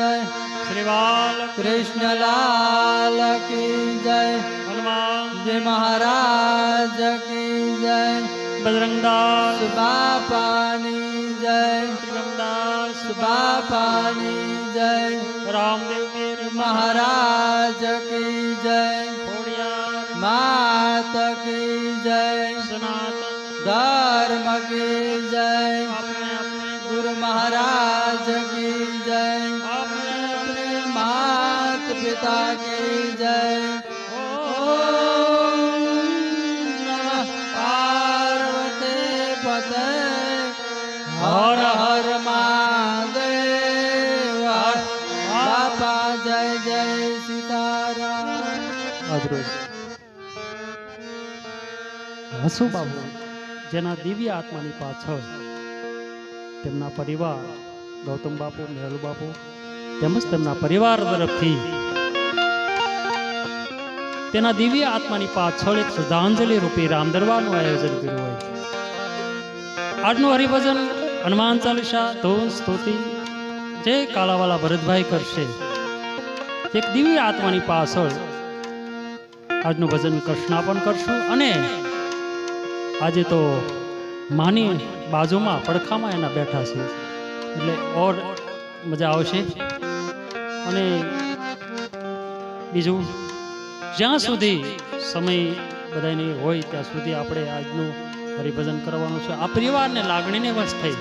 जय श्री बाल कृष्ण लाल की जय हनुमान जय महाराज की जय बजरंगदास बापानी जय त्रिगमदास बापानी जय रामदेव के महाराज की जय खोड़ियार मात की जय सनातन धर्म की जय अपने अपने गुरु महाराज की जय अपने अपने मात पिता की जय ओम नमः पार्वती पते हर हर महादेव बापा जय जय सीताराम આજરોજ હસુ બાબુ જેના દિવ્ય આત્માની પાછળ તેમના પરિવાર ગૌતમ બાપુ મેહુલ બાપુ તેમજ તેમના પરિવાર તરફથી તેના દિવ્ય આત્માની પાછળ એક શ્રદ્ધાંજલિ રૂપી રામદરબારનું આયોજન કર્યું હોય. આજનું હરિભજન હનુમાન ચાલીસા ધૂન સ્તુતિ જે કાળાવાલા ભરતભાઈ કરશે. એક દિવ્ય આત્માની પાછળ આજનું ભજન કૃષ્ણાપન કરશું અને આજે તો માની બાજુમાં પડખામાં એના બેઠા છે એટલે ઓર મજા આવશે. અને બીજું જ્યાં સુધી સમય બધાને હોય ત્યાં સુધી આપણે આજનું હરિભજન કરવાનું છે. આ પરિવારને લાગણીને વશ થઈ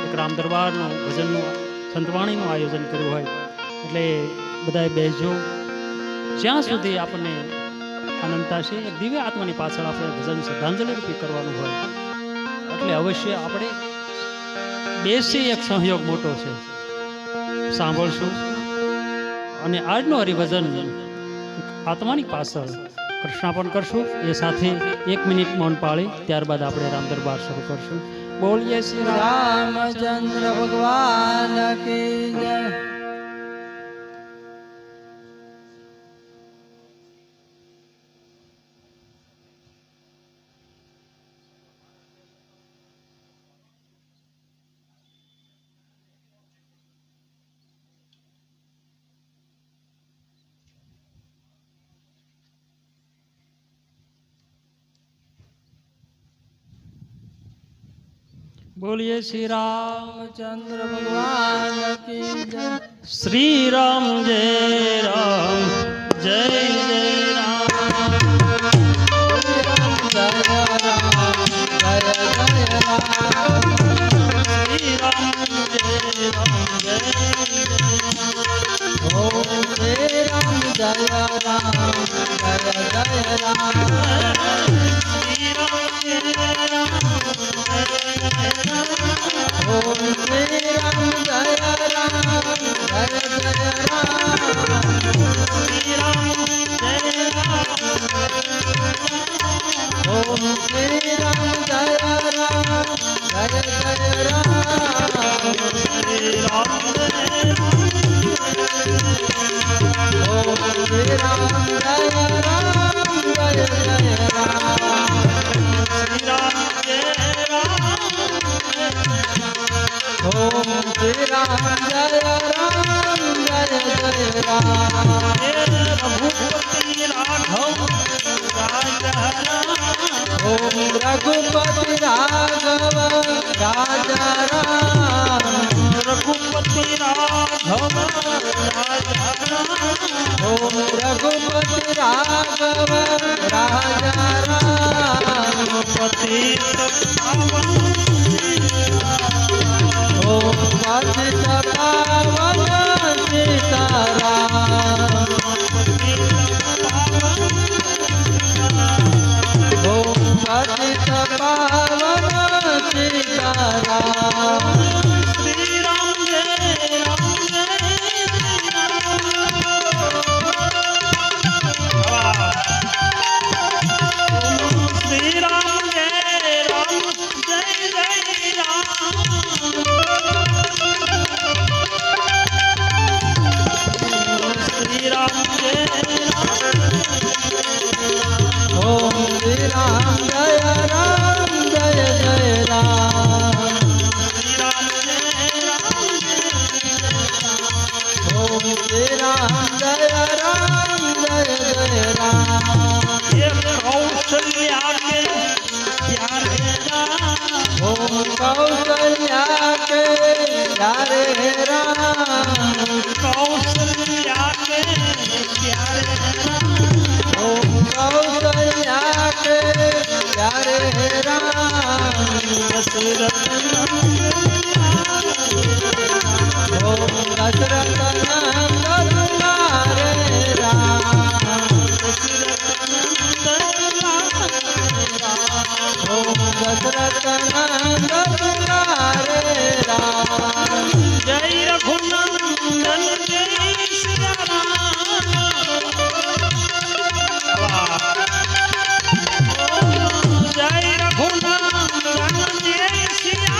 એક રામ દરબારનું ભજનનું સંતવાણીનું આયોજન કર્યું હોય એટલે બધાએ બેસજો. જ્યાં સુધી આપણને આનંદ થશે એક દિવ્ય આત્માની પાછળ આપણે ભજન શ્રદ્ધાંજલિ રૂપી કરવાનું હોય એટલે અવશ્ય આપણે બેસી એક સહયોગ મોટો છે સાંભળશું. અને આજનું હરિભજન આત્માની પાછળ કૃષ્ણાપન કરશું. એ સાથે 1 મિનિટ મૌન પાળી ત્યારબાદ આપણે રામ દરબાર શરૂ કરશું. બોલીએ શ્રી रामचंद्र भगवान की जय બોલીએ શ્રી રામ रामचंद्र भगवान की जय श्री राम जय राम जय जय राम जय राम जय जय राम श्री राम जय राम जय ओम श्री राम जय राम जय जय राम श्री राम जय राम ओम श्री राम जय राम जय जय राम श्री राम जय राम ओम श्री राम जय राम जय जय राम श्री राम जय ओम श्री राम जय राम जय जय राम श्री राम जय राम ओम श्री राम जय राम जय जय राम रघुपति राघव राजा ओम रघुपति राघव राजा राम रघुपति राघव राजा ओम रघुपति राघव राजा राम पतित पावन ओम पतित पावन सीताराम ओम पतित पावन सीताराम श्री राम जय राम जय श्री राम जय राम जय जय राम श्री राम जय ओम श्री राम जय राम जय जय राम श्री राम जय जय राम जय जय राम ये कौशल्या के प्यारे राम ओम कौशल्या के प्यारे राम कौशल्या के प्यारे राम ओम कौशल्या के प्यारे राम दशरथ ओम दशरथ नंदन तुम्हारे राम ओम दशरथ नंदन तुम्हारे राम जय रघुनंदन जय सिया राम जय रघुनंदन जय सिया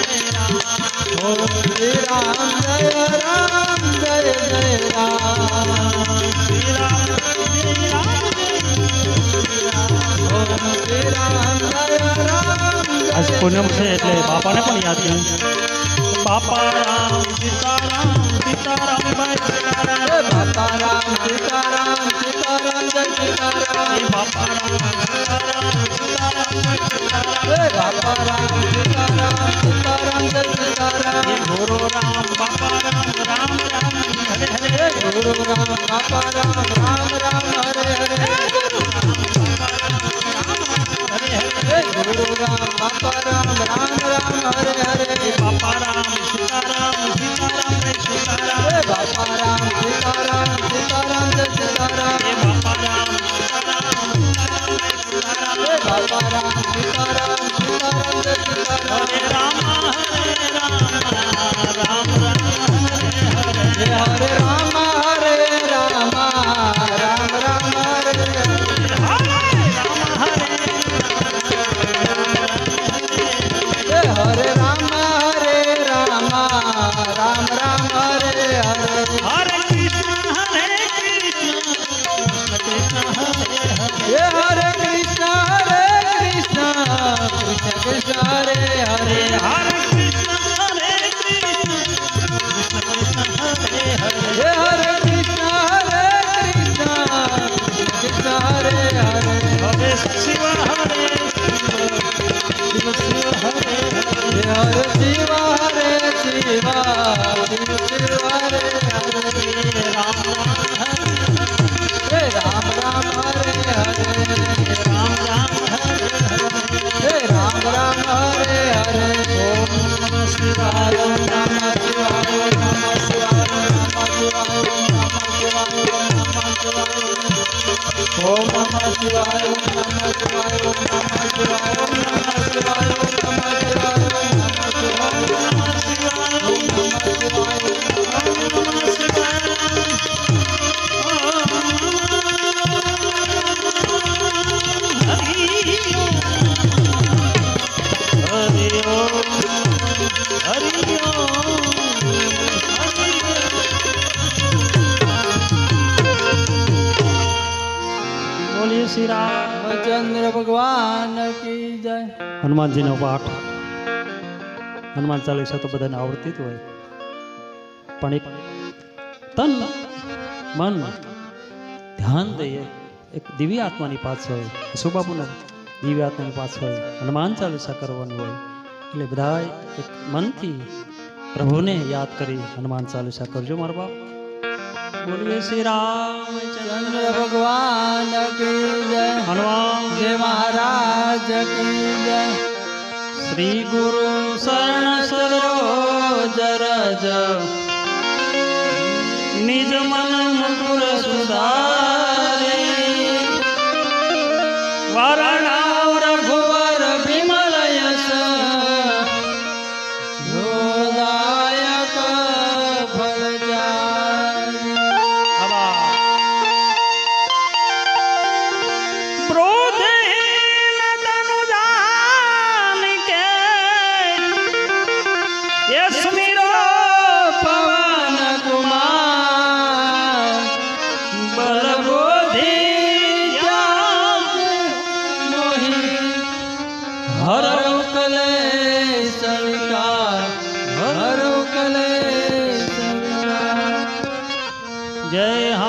ओम श्री राम जय राम जय जय राम ओम श्री राम जय राम आज पूनम છે એટલે બાપાને પણ યાદ કર્યું બાપા રામ સીતારામ સીતારામ ભાઈ સીતારામ बापा राम सीताराम सीताराम जय सीताराम બાપા રામ સીતારામ સીતારામ ભાઈ સીતારામ बापा राम सीताराम सीताराम जय सीताराम ये गुरु राम बापा राम राम राम हरे हरे गुरु राम बापा राम राम राम हरे हरे हरे हरे गुरु राम बापा राम राम राम हरे हरे बापा राम सीताराम सीताराम भाई सीताराम बापा राम सीताराम सीताराम जय सीताराम ये बापा राम सीताराम सीताराम भाई सीताराम बापा राम सीताराम सीताराम जय सीताराम हरे राम राम राम हरे हरे हरे राम हरे राम राम राम हरे हरे हरे राम हरे राम राम राम हरे हरे हरे कृष्ण कृष्ण हरे हरे ये हरे कृष्ण कृष्ण कृष्ण हरे हरे हरे कृष्ण कृष्ण कृष्ण हरे हरे ये हरे कृष्ण कृष्ण हरे हरे हरे शिव हरे शिव शिव हरे ये हरे शिव हरे शिव शिव शिव हरे हरे राम हे राम राम हरे हरे राम राम हरे हरे हे राम राम हरे हरे ओम नमः शिवाय ओम नमः शिवाय ओम नमः शिवाय ओम नमः शिवाय ओम नमः शिवाय ओम नमः शिवाय ओम नमः शिवाय ओम नमः शिवाय ओम नमः शिवाय ओम नमः शिवाय ओम नमः शिवाय ओम नमः शिवाय ओम नमः शिवाय બોલીએ શ્રી રામચંદ્ર ભગવાન કી જય હનુમાનજીનો પાઠ હનુમાન ચાલીસા તો બધાને આવડતી જ હોય પણ એક તન મન ધ્યાન દઈએ એક દિવ્ય આત્માની પાછળ સુબાપુના દિવ્ય આત્માની પાછળ હનુમાન ચાલીસા કરવાની હોય એટલે બધા એક મનથી પ્રભુને યાદ કરી હનુમાન ચાલીસા કરજો મારા બાપ બોલીએ શ્રી રામચંદ્ર ચંદ્ર ભગવાન કી જય હનુમાન જય મહારાજ કી જય શ્રી ગુરુ શરણ સરોજ રજ નિજ મન મુકુર સુધારે વરણાવ રઘુવર વિમલ યશ જોદાયક ફલ જાય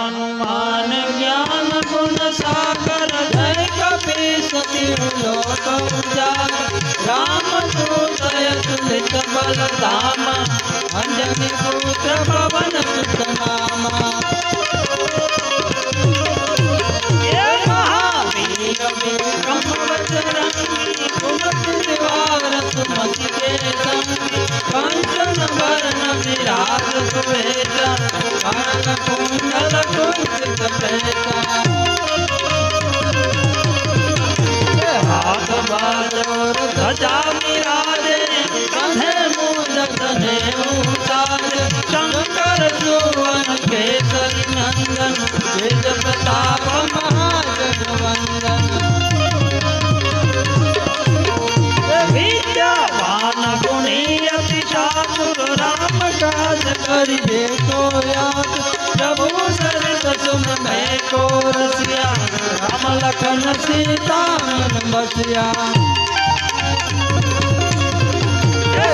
हनुमान ज्ञान गुण सागर जय कपीस तिहु लोक उजागर रामदूत अतुलित बल धामा अंजनी पुत्र पवन सुत नामा महावीर विक्रम बजरंगी कुमति निवार सुमति के संगी कंचन वरण विराज सुवेशा कानन कुंडल कुंचित केशा हाथ बाजोर ध्वजा विराजे कंधे मूंज तनयु साजे शंकर सुवन केसरी नंदन तेज प्रताप महाजगवंदन विद्यावान गुणी अति चातुर राम काज करिबे को याद प्रभु सरिस सुन मैं को रसिया राम लखन सीता मन बसिया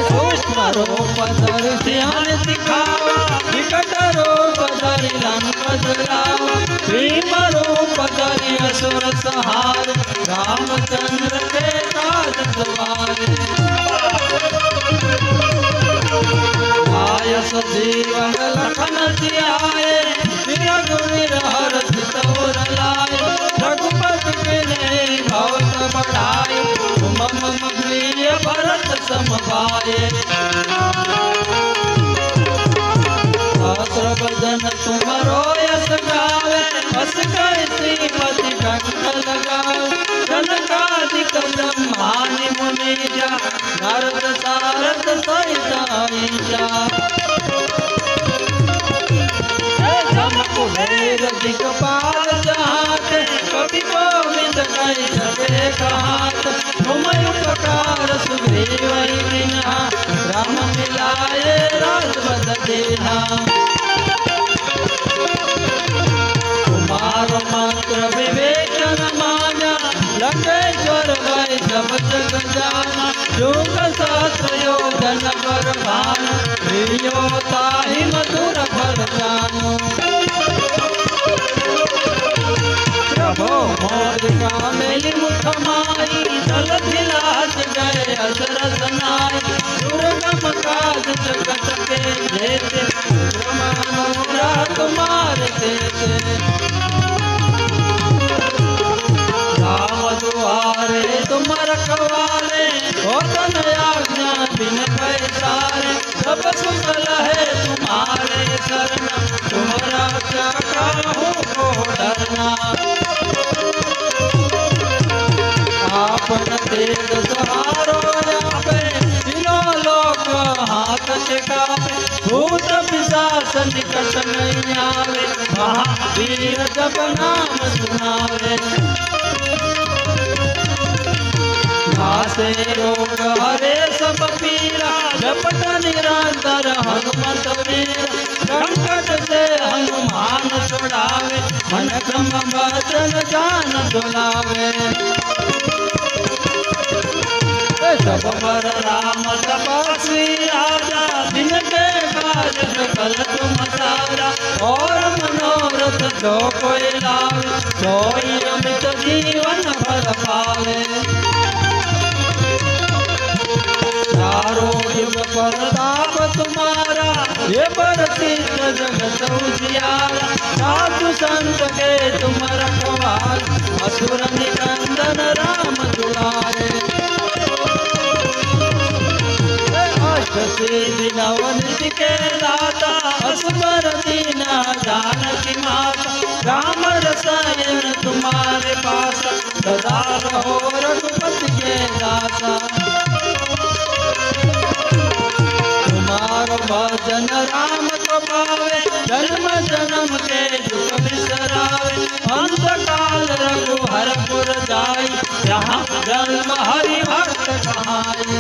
सूक्ष्म रूप धरि ध्यान दिखावा विकट रूप धरि लंक जलावा भीम रूप धरि असुर संहार रामचंद्र के काज सवारे आयस जीवन लखन जियाए निरगुण हर सितौर लाए रघुपति के ने बहुत बढ़ाए मम प्रिय भरत सम पाए सहस्र भजन तुमरो यस गावे बस कर श्रीपति कंठ लगावे जनकादिक ब्रह्मानि मुनीजा नारद सारद सहित अहिजा कुबेर दिक्पाल जहाते कवि गोविंद कहि सके कहात तुम उपकार सुग्रीव कीन्हा राम मिलाए राजपद दीन्हा कुमार मंत्र विवेचन माना लंकेश्वर भय सब जग जाना योग शास्त्र योधन पर भानु प्रियो ताहि मधुर फल जानु प्रभो मोदिका मेली मुख माई जल दिलास गए असरस नाई दुर्गम काज जगत के जेते मनोरा तुम्हार देते राम दुआरे तुम रखवाले हो तन आज्ञा बिन पैसारे सब सुफल है तुम्हारे शरण तुम्हारा क्या काहू को डरना आपन तेज सहारो जापे तीनों लोक हाथ टिकावे भूत पिशाच निकट नहीं आवे महावीर जब नाम सुनावे नासे रोग हरे सब पीरा जपत निरंतर हनुमत वीर संकट से हनुमान छुड़ावे मन क्रम वचन जान डोलावे सब पर राम तपस्वी राजा दिन के काज सकल तुम सारा और मनोरथ जो कोई लावे सोई अमित जीवन फल पावे चारों युग प्रताप तुम्हारा ये प्रसिद्ध जगत उजियारा साधु संत के तुम रखवार असुर निकंदन राम दुलारे अष्ट सिद्धि नवनिधि के दाता असुर दीना जानकी माता राम रसायन तुम्हारे पास सदा रहो रघुपति के दासा भजन राम को पावे जन्म जन्म के दुख बिसरावे अंत काल रघुहरपुर जाई यहाँ जन्म हरि भक्त कहाई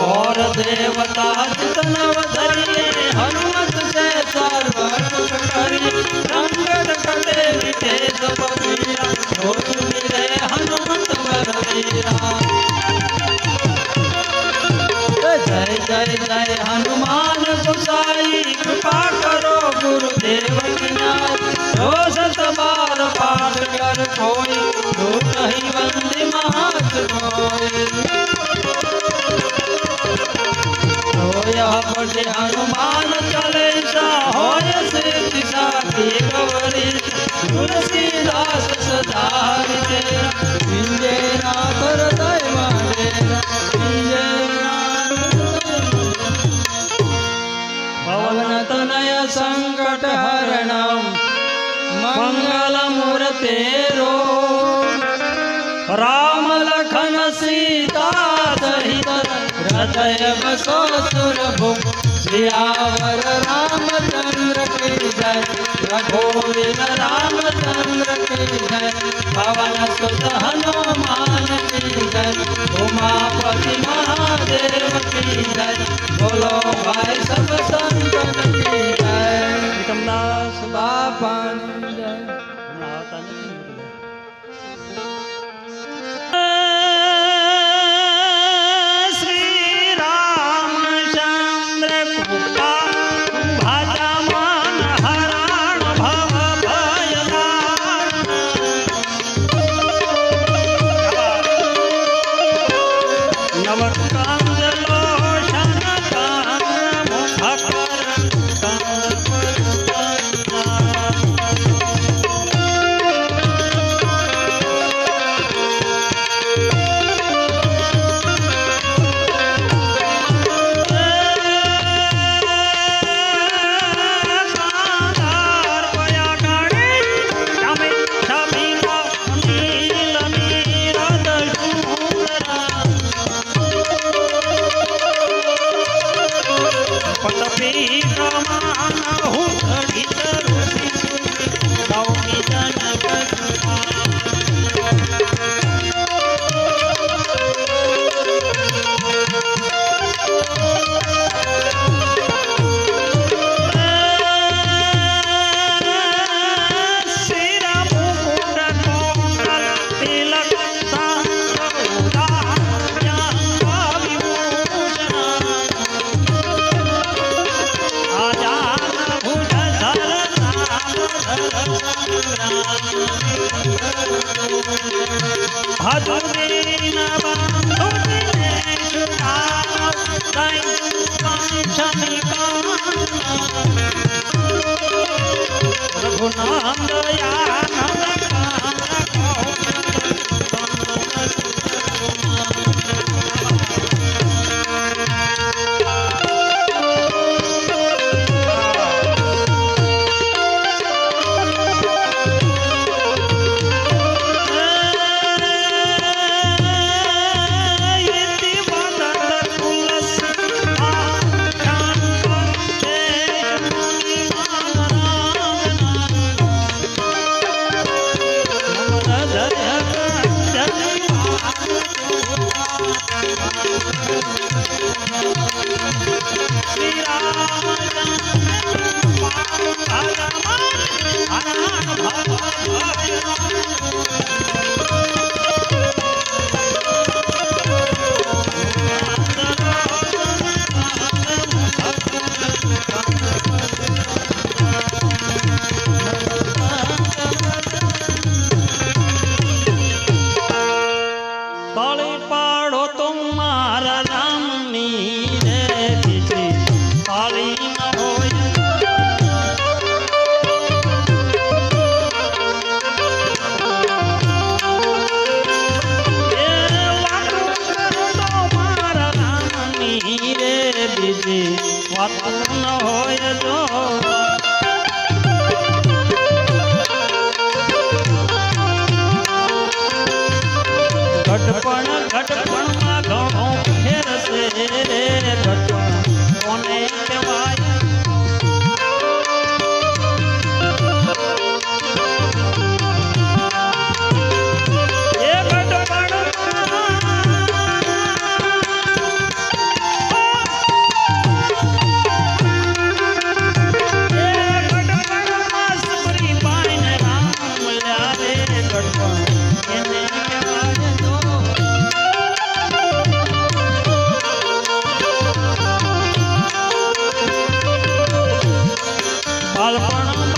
और देवता जितनव धरिए हनुमत से सर्व सुख करिए संकट कटे मिटे सब पीरा हो मिले हनुमत बलबीरा जय जय जय हनुमान गोसाई कृपा कर देवकी नारी जो सत बार पाठ कर कोई झूठ ही वंदे महात कोई यह पढ़े हनुमान चालीसा होय सिद्धि साखी गौरी तुलसीदास सदा तेरा विंजे नाथ हृदय माडेरा विंजे पवन तनय संकट हरणम मंगल मूर्ते रो राम लखन सीता सहित हृदय बसो सुरभुम सियावर रामचंद्र की जय रघुवीर रामचंद्र की जय पवन सुत हनुमान की जय उमापति महादेव की जय बोलो भाई सब संतन की जय વિક્રમદાસ बापानी जय હમણાં આવતા નથી. શ્રી રામચંદ્ર કૃપા ભાજમાન હરાણ ભવ ભયદાન નવકાંદ લોશન કાંદ મુખકર કાંદ ઘટપણ ઘટપણમાં ઘણો ફેર છે રે ઘટપણ કોને કહેવાય એ ઘટપણ સબરી પાઈને રામ લ્યારે ઘટપણ એને કહેવાય જો બાળપણ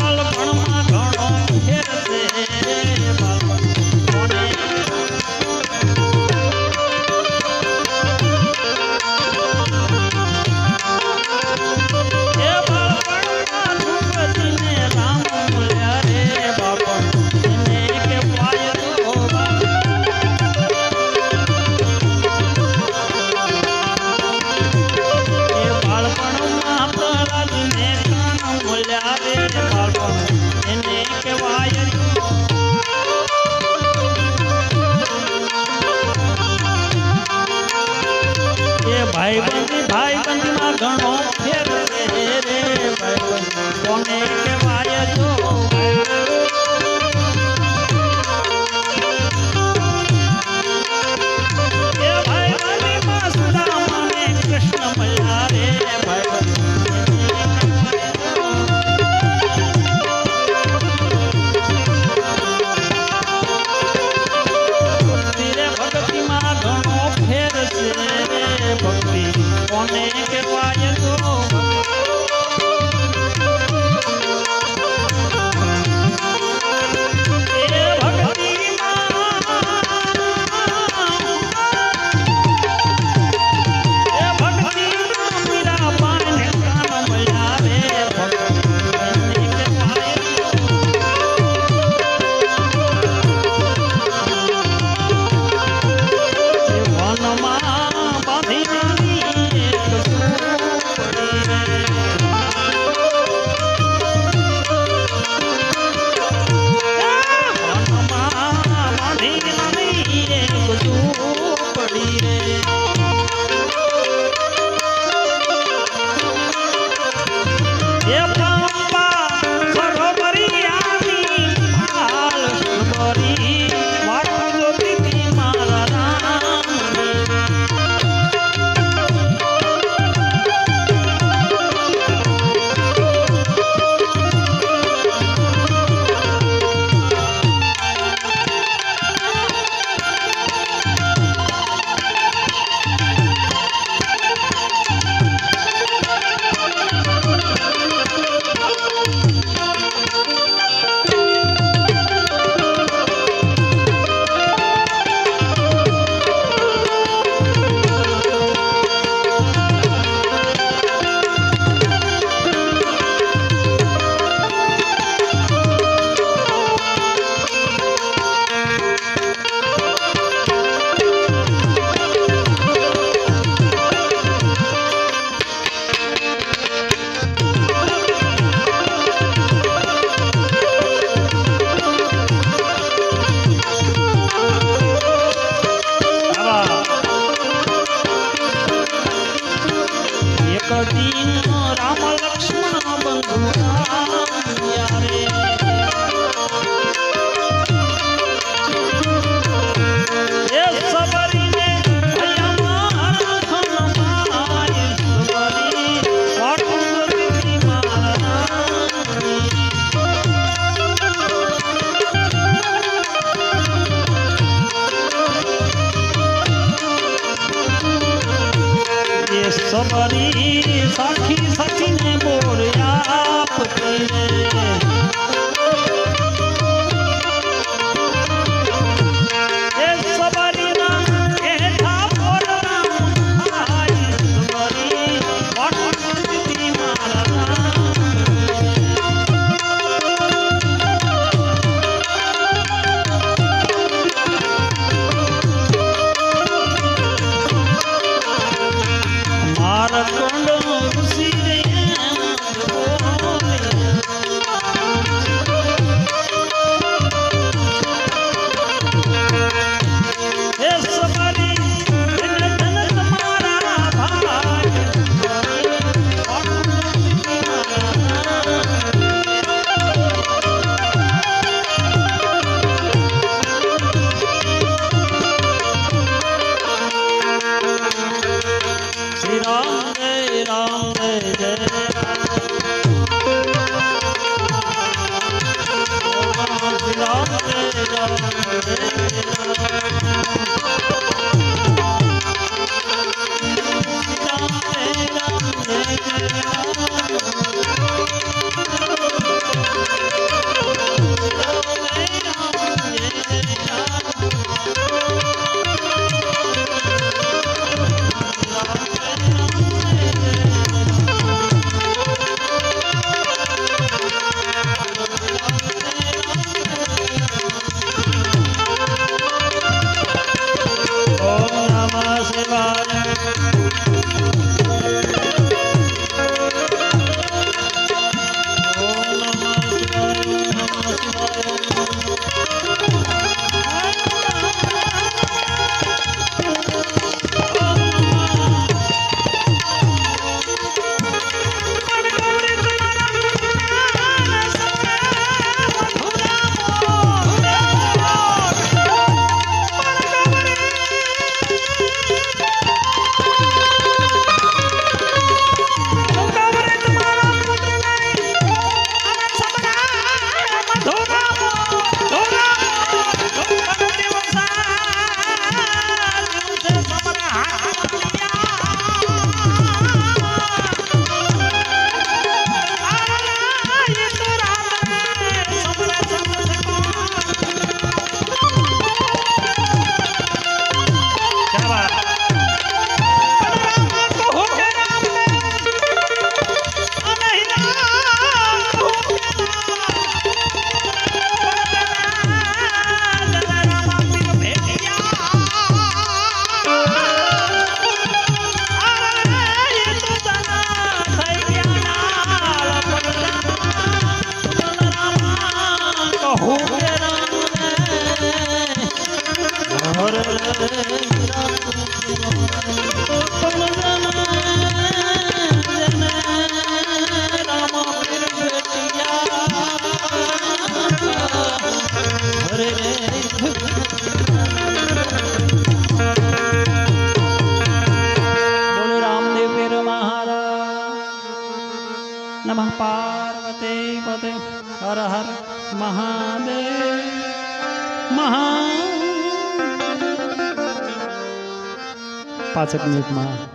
નમઃ પાર્વતી પતે હર હર મહાદેવ મહા 5 મિનિટમાં